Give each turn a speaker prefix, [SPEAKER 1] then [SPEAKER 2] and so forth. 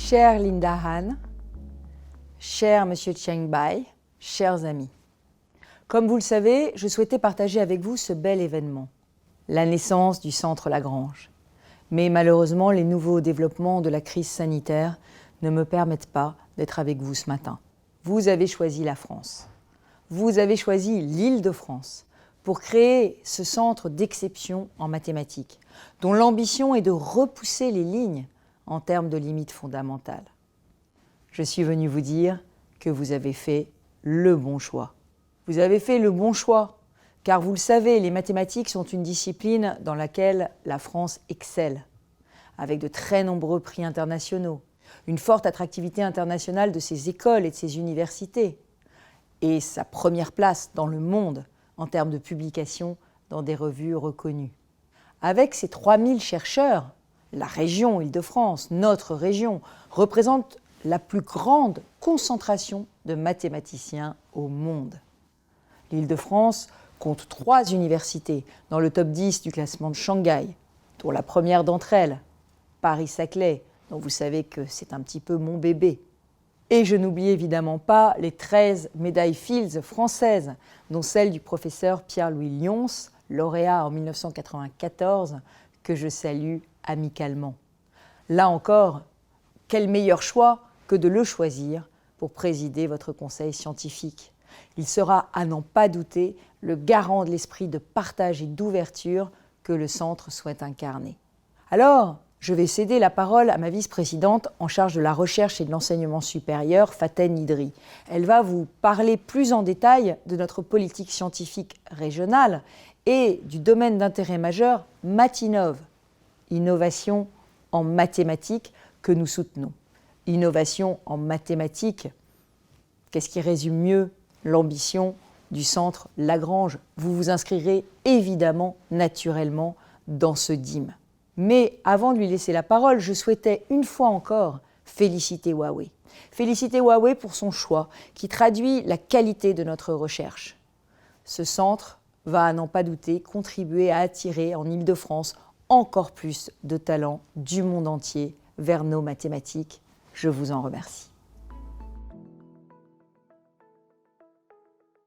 [SPEAKER 1] Chère Linda Han, cher Monsieur Cheng Bai, chers amis. Comme vous le savez, je souhaitais partager avec vous ce bel événement, la naissance du Centre Lagrange. Mais malheureusement, les nouveaux développements de la crise sanitaire ne me permettent pas d'être avec vous ce matin. Vous avez choisi la France. Vous avez choisi l'Île-de-France pour créer ce centre d'exception en mathématiques, dont l'ambition est de repousser les lignes en termes de limites fondamentales. Je suis venu vous dire que vous avez fait le bon choix. Vous avez fait le bon choix, car vous le savez, les mathématiques sont une discipline dans laquelle la France excelle, avec de très nombreux prix internationaux, une forte attractivité internationale de ses écoles et de ses universités, et sa première place dans le monde en termes de publication dans des revues reconnues. Avec ses 3000 chercheurs, la région Île-de-France, notre région, représente la plus grande concentration de mathématiciens au monde. L'Île-de-France compte 3 universités dans le top 10 du classement de Shanghai, dont la première d'entre elles, Paris-Saclay, dont vous savez que c'est un petit peu mon bébé. Et je n'oublie évidemment pas les 13 médailles Fields françaises, dont celle du professeur Pierre-Louis Lyons, lauréat en 1994, que je salue amicalement. Là encore, quel meilleur choix que de le choisir pour présider votre conseil scientifique. Il sera, à n'en pas douter, le garant de l'esprit de partage et d'ouverture que le centre souhaite incarner. Alors, je vais céder la parole à ma vice-présidente en charge de la recherche et de l'enseignement supérieur, Faten Idri. Elle va vous parler plus en détail de notre politique scientifique régionale et du domaine d'intérêt majeur Matinov, innovation en mathématiques que nous soutenons. Innovation en mathématiques, qu'est-ce qui résume mieux l'ambition du Centre Lagrange? Vous vous inscrirez évidemment, naturellement, dans ce DIM. Mais avant de lui laisser la parole, je souhaitais une fois encore féliciter Huawei. Féliciter Huawei pour son choix qui traduit la qualité de notre recherche. Ce centre va, à n'en pas douter, contribuer à attirer en Île-de-France encore plus de talents du monde entier vers nos mathématiques. Je vous en remercie.